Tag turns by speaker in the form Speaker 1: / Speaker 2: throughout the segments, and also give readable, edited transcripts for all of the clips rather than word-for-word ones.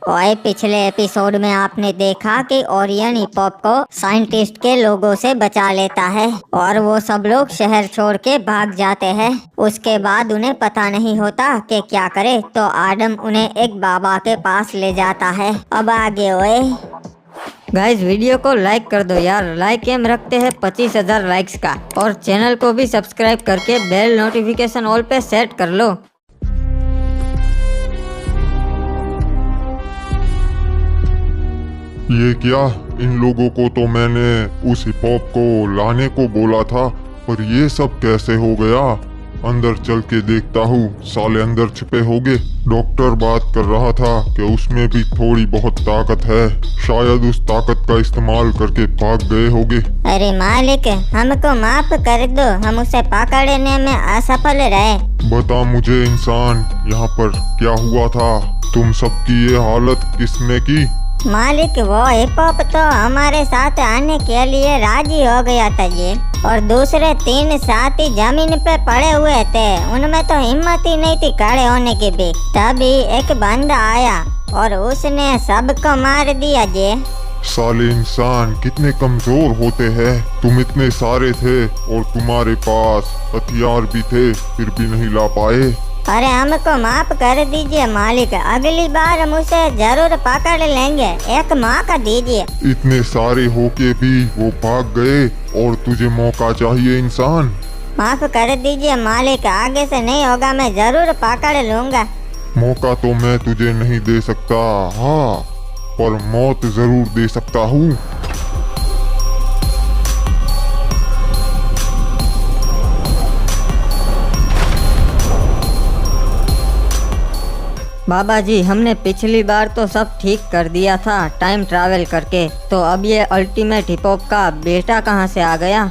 Speaker 1: ओए, पिछले एपिसोड में आपने देखा कि ओरियन हिप हॉप को साइंटिस्ट के लोगों से बचा लेता है और वो सब लोग शहर छोड़ के भाग जाते हैं। उसके बाद उन्हें पता नहीं होता कि क्या करे, तो आदम उन्हें एक बाबा के पास ले जाता है। अब आगे ओए।
Speaker 2: गाइस, वीडियो को लाइक कर दो यार। लाइक एम रखते हैं 25,000 लाइक्स का, और चैनल को भी सब्सक्राइब करके बेल नोटिफिकेशन ऑल पे सेट कर लो।
Speaker 3: ये क्या? इन लोगों को तो मैंने उस हिप हॉप को लाने को बोला था, पर ये सब कैसे हो गया? अंदर चल के देखता हूँ, साले अंदर छिपे होंगे। डॉक्टर बात कर रहा था कि उसमें भी थोड़ी बहुत ताकत है, शायद उस ताकत का इस्तेमाल करके भाग गए होंगे।
Speaker 1: अरे मालिक, हमको माफ कर दो, हम उसे पकड़ने में असफल रहे।
Speaker 3: बता मुझे इंसान, यहाँ पर क्या हुआ था? तुम सबकी ये हालत किसने की?
Speaker 1: मालिक, वो हिप हॉप तो हमारे साथ आने के लिए राजी हो गया था ये, और दूसरे 3 साथी जमीन पे पड़े हुए थे। उनमें तो हिम्मत ही नहीं थी खड़े होने की भी। तभी एक बंदा आया और उसने सबको मार दिया जे।
Speaker 3: साले इंसान कितने कमजोर होते हैं। तुम इतने सारे थे और तुम्हारे पास हथियार भी थे, फिर भी नहीं ला पाए।
Speaker 1: अरे हमको माफ कर दीजिए मालिक, अगली बार हम उसे जरूर पकड़ लेंगे, एक मौका दीजिए।
Speaker 3: इतने सारे होके भी वो भाग गए और तुझे मौका चाहिए इंसान?
Speaker 1: माफ कर दीजिए मालिक, आगे से नहीं होगा, मैं जरूर पकड़ लूंगा।
Speaker 3: मौका तो मैं तुझे नहीं दे सकता, हाँ, पर मौत जरूर दे सकता हूँ।
Speaker 2: बाबा जी, हमने पिछली बार तो सब ठीक कर दिया था टाइम ट्रैवल करके, तो अब ये अल्टीमेट हिप हॉप का बेटा कहाँ से आ गया?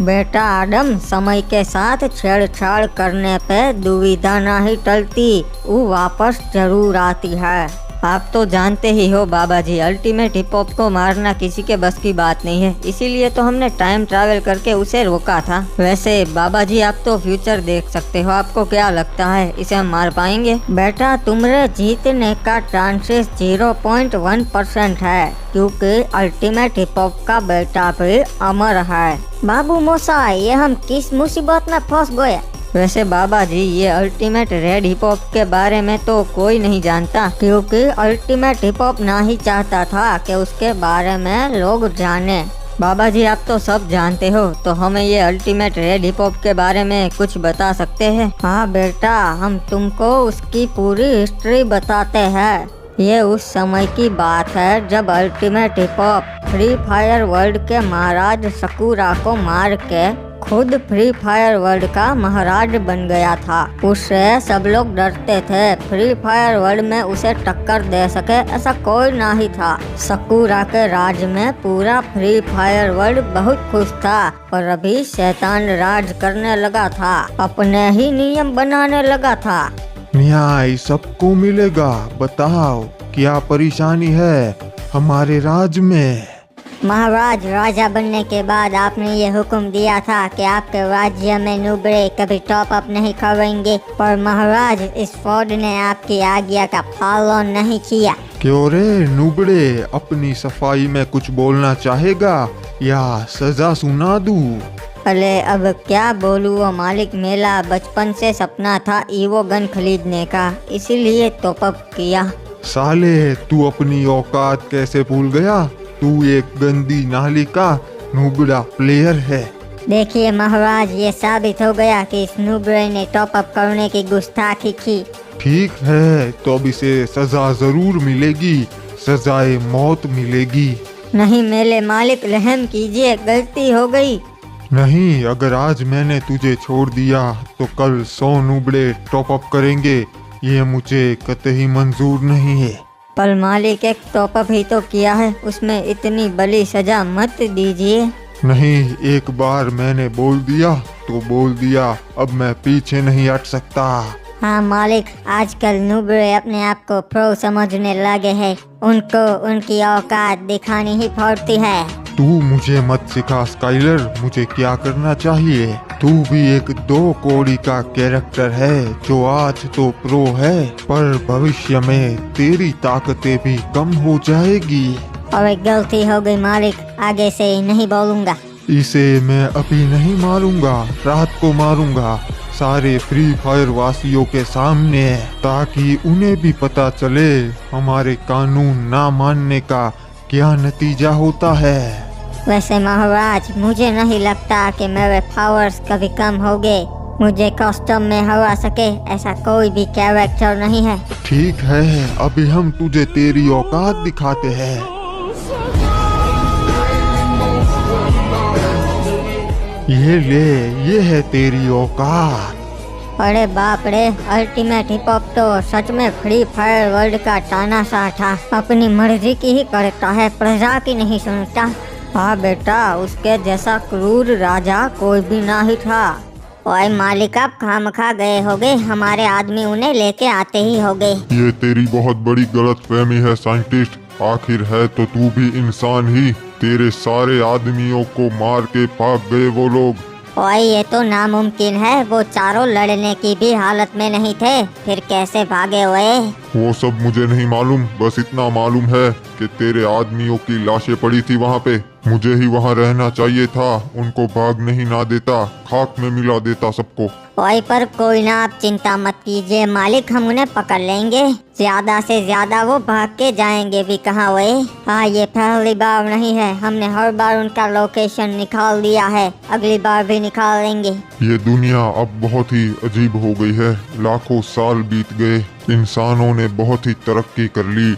Speaker 2: बेटा आदम, समय के साथ छेड़छाड़ करने पे दुविधा नहीं टलती, वो वापस जरूर आती है। आप तो जानते ही हो बाबा जी, अल्टीमेट हिप हॉप को मारना किसी के बस की बात नहीं है, इसीलिए तो हमने टाइम ट्रैवल करके उसे रोका था। वैसे बाबा जी, आप तो फ्यूचर देख सकते हो, आपको क्या लगता है इसे हम मार पाएंगे? बेटा, तुम्हारे जीतने का चांसेस 0.1% है, क्योंकि अल्टीमेट हिप हॉप का बेटा भी अमर है। बाबू मोसा, ये हम किस मुसीबत में फंस गए? वैसे बाबा जी, ये अल्टीमेट रेड हिप हॉप के बारे में तो कोई नहीं जानता, क्योंकि अल्टीमेट हिप हॉप ना ही चाहता था कि उसके बारे में लोग जाने। बाबा जी, आप तो सब जानते हो, तो हमें ये अल्टीमेट रेड हिप हॉप के बारे में कुछ बता सकते हैं? हाँ बेटा, हम तुमको उसकी पूरी हिस्ट्री बताते हैं। ये उस समय की बात है जब ultimate hip hop free fire world के महाराज सकूरा को मार के खुद फ्री फायर वर्ल्ड का महाराज बन गया था। उससे सब लोग डरते थे, फ्री फायर वर्ल्ड में उसे टक्कर दे सके ऐसा कोई नहीं था। सकूरा के राज में पूरा फ्री फायर वर्ल्ड बहुत खुश था, पर अभी शैतान राज करने लगा था, अपने ही नियम बनाने लगा था।
Speaker 4: न्याय सबको मिलेगा, बताओ क्या परेशानी है हमारे राज में?
Speaker 1: महाराज, राजा बनने के बाद आपने ये हुक्म दिया था कि आपके राज्य में नुबड़े कभी टॉप अप नहीं करेंगे, पर महाराज, इस फोर्ड ने आपकी आज्ञा का पालन नहीं किया।
Speaker 4: क्यों रे नुबड़े, अपनी सफाई में कुछ बोलना चाहेगा या सजा सुना दूं?
Speaker 2: अरे अब क्या बोलूं वो मालिक, मेरा बचपन से सपना था ईवो गन खरीदने का, इसीलिए टॉप अप किया।
Speaker 4: साले, तू अपनी औकात कैसे भूल गया? तू एक गंदी नाली का नुबड़ा प्लेयर है।
Speaker 1: देखिए महाराज, ये साबित हो गया कि इस नुबड़े ने टॉप अप करने की गुस्ताखी की।
Speaker 4: ठीक है, तो अब इसे सजा जरूर मिलेगी, सजाए मौत मिलेगी।
Speaker 2: नहीं मेरे मालिक, रहम कीजिए, गलती हो गई।
Speaker 4: नहीं, अगर आज मैंने तुझे छोड़ दिया तो कल 100 नुबड़े टॉप अप करेंगे, ये मुझे कतई मंजूर नहीं है।
Speaker 2: पर मालिक, एक टॉप अप ही तो किया है, उसमें इतनी बड़ी सजा मत दीजिए।
Speaker 4: नहीं, एक बार मैंने बोल दिया तो बोल दिया, अब मैं पीछे नहीं हट सकता।
Speaker 1: हाँ मालिक, आजकल नुबड़े अपने आप को प्रो समझने लगे हैं, उनको उनकी औकात दिखानी ही पड़ती है।
Speaker 4: तू मुझे मत सिखा स्काइलर, मुझे क्या करना चाहिए। तू भी एक 2 कौड़ी का कैरेक्टर है जो आज तो प्रो है, पर भविष्य में तेरी ताकतें भी कम हो जाएगी।
Speaker 1: और एक गलती हो गई मालिक, आगे से नहीं बोलूँगा।
Speaker 4: इसे मैं अभी नहीं मारूंगा, रात को मारूंगा सारे फ्री फायर वासियों के सामने, ताकि उन्हें भी पता चले हमारे कानून ना मानने का क्या नतीजा होता है।
Speaker 1: वैसे महाराज, मुझे नहीं लगता कि मेरे पावर्स कभी कम होंगे। मुझे कस्टम में हरा सके ऐसा कोई भी कैरेक्टर नहीं है।
Speaker 4: ठीक है, अभी हम तुझे तेरी औकात दिखाते हैं। ये ले, ये है तेरी औकात।
Speaker 1: अरे बाप रे, अल्टीमेट हिप हॉप तो सच में फ्री फायर वर्ल्ड का तानाशाह था। अपनी मर्जी की ही करता है, प्रजा की नहीं सुनता।
Speaker 2: हाँ बेटा, उसके जैसा क्रूर राजा कोई भी नहीं था।
Speaker 1: ओए मालिक, आप खामखा गए होगे, हमारे आदमी उन्हें लेके आते ही होगे।
Speaker 3: ये तेरी बहुत बड़ी गलतफहमी है साइंटिस्ट। आखिर है तो तू भी इंसान ही। तेरे सारे आदमियों को मार के भाग गए वो लोग।
Speaker 1: ओए ये तो नामुमकिन है, वो चारों लड़ने की भी हालत में नहीं थे, फिर कैसे भागे हुए?
Speaker 3: वो सब मुझे नहीं मालूम, बस इतना मालूम है कि तेरे आदमियों की लाशें पड़ी थी वहाँ पे। मुझे ही वहाँ रहना चाहिए था, उनको भाग नहीं ना देता, खाक में मिला देता सबको।
Speaker 1: ओए पर कोई ना, आप चिंता मत कीजिए मालिक, हम उन्हें पकड़ लेंगे। ज्यादा से ज्यादा वो भाग के जाएंगे भी कहाँ हुए। हाँ, ये पहली बार नहीं है, हमने हर बार उनका लोकेशन निकाल दिया है, अगली बार भी निकाल लेंगे।
Speaker 3: ये दुनिया अब बहुत ही अजीब हो गई है। लाखों साल बीत गए, इंसानों ने बहुत ही तरक्की कर ली,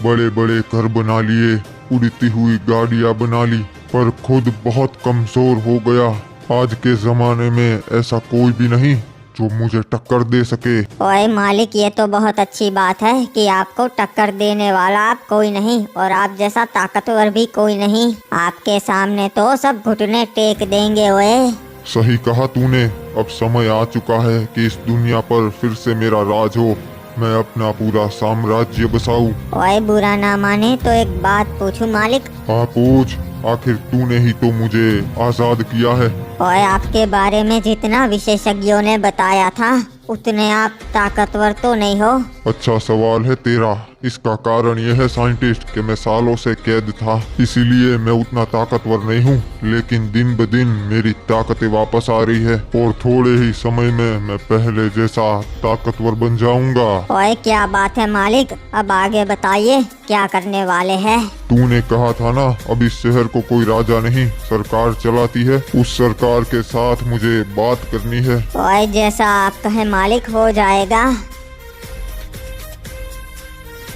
Speaker 3: बड़े बड़े घर बना लिए, उड़ती हुई गाड़ियाँ बना ली, पर खुद बहुत कमजोर हो गया। आज के जमाने में ऐसा कोई भी नहीं जो मुझे टक्कर दे सके।
Speaker 1: ओए मालिक, ये तो बहुत अच्छी बात है कि आपको टक्कर देने वाला आप कोई नहीं, और आप जैसा ताकतवर भी कोई नहीं। आपके सामने तो सब घुटने टेक देंगे। ओए
Speaker 3: सही कहा तूने, अब समय आ चुका है कि इस दुनिया पर फिर से मेरा राज हो, मैं अपना पूरा साम्राज्य बसाऊं।
Speaker 1: ओए बुरा ना माने तो एक बात पूछूं मालिक?
Speaker 3: हाँ पूछ, आखिर तूने ही तो मुझे आजाद किया है।
Speaker 1: ओए आपके बारे में जितना विशेषज्ञों ने बताया था उतने आप ताकतवर तो नहीं हो।
Speaker 3: अच्छा सवाल है तेरा। इसका कारण यह है साइंटिस्ट कि मैं सालों से कैद था, इसीलिए मैं उतना ताकतवर नहीं हूँ। लेकिन दिन ब दिन मेरी ताकतें वापस आ रही है और थोड़े ही समय में मैं पहले जैसा ताकतवर बन जाऊंगा।
Speaker 1: ओए क्या बात है मालिक, अब आगे बताइए क्या करने वाले हैं?
Speaker 3: तूने कहा था ना, अब इस शहर को कोई राजा नहीं सरकार चलाती है, उस सरकार के साथ मुझे बात करनी है।
Speaker 1: ओए जैसा आप कहे मालिक, हो जाएगा।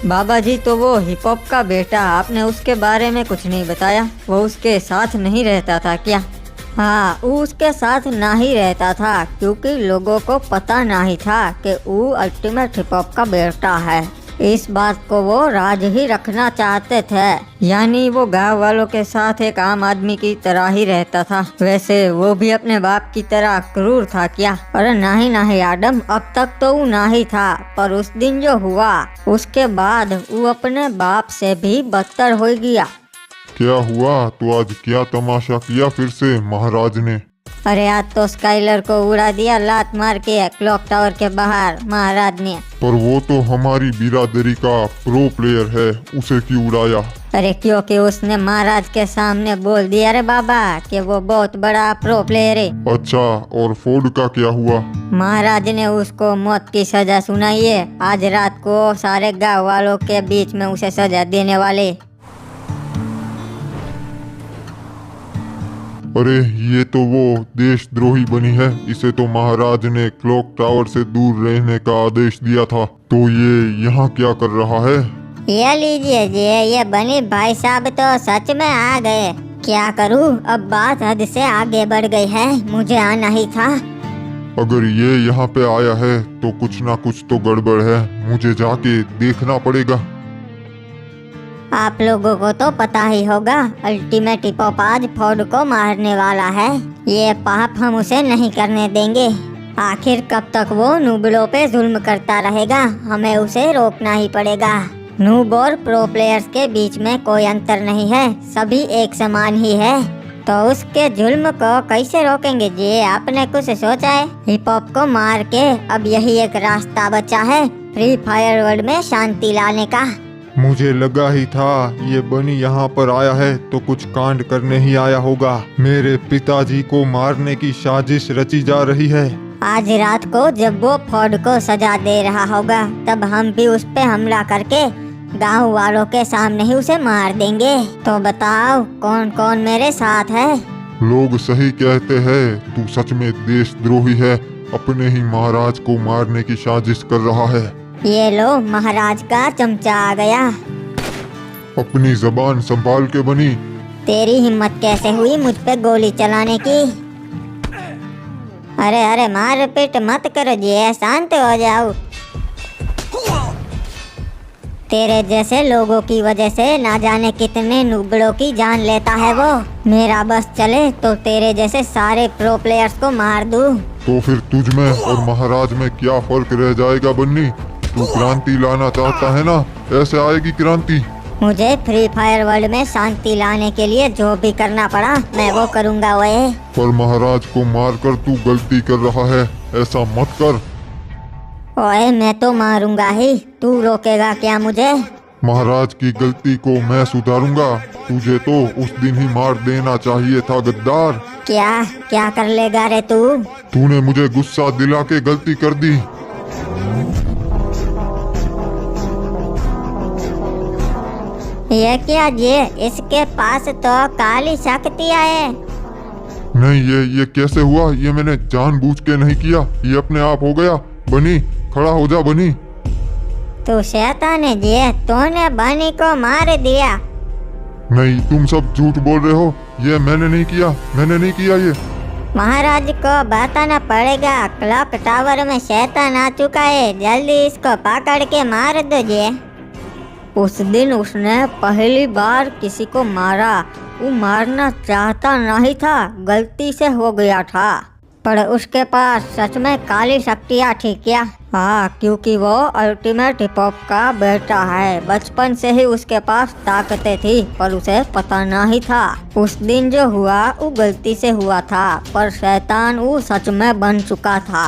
Speaker 2: बाबा जी, तो वो हिप हॉप का बेटा, आपने उसके बारे में कुछ नहीं बताया। वो उसके साथ नहीं रहता था क्या? हाँ, वो उसके साथ ना ही रहता था क्योंकि लोगों को पता नहीं था कि वो अल्टीमेट हिप हॉप का बेटा है। इस बात को वो राज ही रखना चाहते थे, यानी वो गांव वालों के साथ एक आम आदमी की तरह ही रहता था। वैसे वो भी अपने बाप की तरह क्रूर था क्या? अरे नहीं आदम, अब तक तो वो ना ही था, पर उस दिन जो हुआ उसके बाद वो अपने बाप से भी बदतर हो गया।
Speaker 3: क्या हुआ? तो आज क्या तमाशा किया फिर से महाराज ने?
Speaker 2: अरे आज तो स्काइलर को उड़ा दिया लात मार के क्लॉक टावर के बाहर महाराज ने।
Speaker 3: पर वो तो हमारी बिरादरी का प्रो प्लेयर है, उसे क्यों उड़ाया?
Speaker 2: अरे क्योंकि उसने महाराज के सामने बोल दिया रे बाबा कि वो बहुत बड़ा प्रो प्लेयर है।
Speaker 3: अच्छा, और फोर्ड का क्या हुआ?
Speaker 2: महाराज ने उसको मौत की सजा सुनाई है। आज रात को सारे गाँव वालों के बीच में उसे सजा देने वाले।
Speaker 3: अरे ये तो वो देशद्रोही बनी है, इसे तो महाराज ने क्लॉक टावर से दूर रहने का आदेश दिया था, तो ये यहाँ क्या कर रहा है?
Speaker 1: ये लीजिए जी, ये बनी भाई साहब तो सच में आ गए। क्या करूँ, अब बात हद से आगे बढ़ गई है, मुझे आना ही था।
Speaker 3: अगर ये यहाँ पे आया है तो कुछ ना कुछ तो गड़बड़ है, मुझे जाके देखना पड़ेगा।
Speaker 1: आप लोगों को तो पता ही होगा, अल्टीमेट हिप हॉप आज फोर्ड को मारने वाला है। ये पाप हम उसे नहीं करने देंगे। आखिर कब तक वो नूबड़ों पे जुल्म करता रहेगा, हमें उसे रोकना ही पड़ेगा। नूब और प्रो प्लेयर्स के बीच में कोई अंतर नहीं है, सभी एक समान ही है। तो उसके जुल्म को कैसे रोकेंगे जी? आपने कुछ सोचा है? हिप हॉप को मार के अब यही एक रास्ता बचा है फ्री फायर वर्ल्ड में शांति लाने का।
Speaker 4: मुझे लगा ही था ये बनी यहाँ पर आया है तो कुछ कांड करने ही आया होगा। मेरे पिताजी को मारने की साजिश रची जा रही है।
Speaker 1: आज रात को जब वो फोर्ड को सजा दे रहा होगा तब हम भी उस पे हमला करके गांव वालों के सामने ही उसे मार देंगे। तो बताओ कौन कौन मेरे साथ है?
Speaker 3: लोग सही कहते हैं, तू सच में देशद्रोही है, अपने ही महाराज को मारने की साजिश कर रहा है।
Speaker 1: ये लो, महाराज का चमचा आ गया।
Speaker 3: अपनी जबान संभाल के बनी।
Speaker 1: तेरी हिम्मत कैसे हुई मुझ पे गोली चलाने की? अरे अरे मार पीट मत करो जी, शांत हो जाओ। तेरे जैसे लोगों की वजह से ना जाने कितने नुबड़ों की जान लेता है वो। मेरा बस चले तो तेरे जैसे सारे प्रो प्लेयर्स को मार दूं।
Speaker 3: तो फिर तुझ में और महाराज में क्या फर्क रह जाएगा बन्नी? तू क्रांति लाना चाहता है ना, ऐसे आएगी क्रांति।
Speaker 1: मुझे फ्री फायर वर्ल्ड में शांति लाने के लिए जो भी करना पड़ा मैं वो करूँगा। वह
Speaker 3: पर महाराज को मारकर तू गलती कर रहा है, ऐसा मत कर।
Speaker 1: ओए मैं तो मारूंगा ही, तू रोकेगा क्या मुझे?
Speaker 3: महाराज की गलती को मैं सुधारूंगा, तुझे तो उस दिन ही मार देना चाहिए था गद्दार।
Speaker 1: क्या क्या कर लेगा रे तू?
Speaker 3: तूने मुझे गुस्सा दिला के गलती कर दी।
Speaker 1: ये क्या ये? इसके पास तो काली शक्तियाँ है।
Speaker 3: नहीं, ये कैसे हुआ? ये मैंने जानबूझ के नहीं किया, ये अपने आप हो गया। बनी खड़ा हो जा बनी।
Speaker 1: तू शैतान है जी, तूने बनी को मार दिया।
Speaker 3: नहीं, तुम सब झूठ बोल रहे हो, ये मैंने नहीं किया, मैंने नहीं किया ये।
Speaker 1: महाराज को बताना पड़ेगा, क्लॉक टावर में शैतान आ चुका है, जल्दी इसको पकड़ के मार दो जी।
Speaker 2: उस दिन उसने पहली बार किसी को मारा। वो मारना चाहता नहीं था, गलती से हो गया था। पर उसके पास सच में काली शक्तियाँ थी क्या? हाँ, क्योंकि वो अल्टीमेट हिप हॉप का बेटा है। बचपन से ही उसके पास ताकतें थी पर उसे पता नहीं था। उस दिन जो हुआ वो गलती से हुआ था, पर शैतान वो सच में बन चुका था।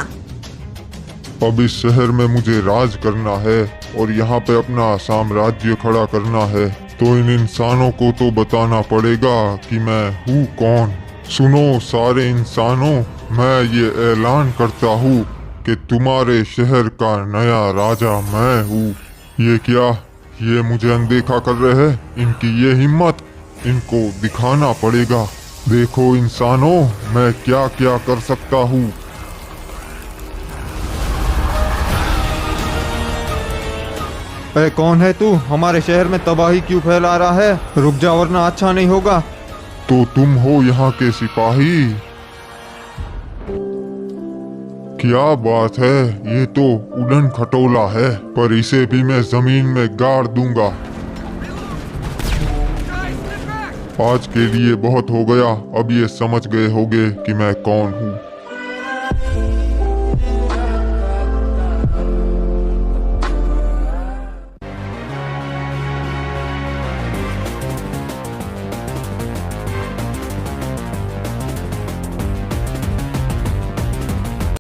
Speaker 3: अब इस शहर में मुझे राज करना है और यहाँ पे अपना साम्राज्य खड़ा करना है, तो इन इंसानों को तो बताना पड़ेगा कि मैं हूँ कौन। सुनो सारे इंसानों, मैं ये ऐलान करता हूँ कि तुम्हारे शहर का नया राजा मैं हूँ। ये क्या, ये मुझे अनदेखा कर रहे हैं? इनकी ये हिम्मत, इनको दिखाना पड़ेगा। देखो इंसानों, मैं क्या क्या कर सकता हूँ।
Speaker 4: अरे कौन है तू? हमारे शहर में तबाही क्यों फैला रहा है? रुक जा वरना अच्छा नहीं होगा।
Speaker 3: तो तुम हो यहाँ के सिपाही? क्या बात है, ये तो उड़न खटोला है, पर इसे भी मैं जमीन में गाड़ दूंगा। आज के लिए बहुत हो गया, अब ये समझ गए होगे कि मैं कौन हूँ।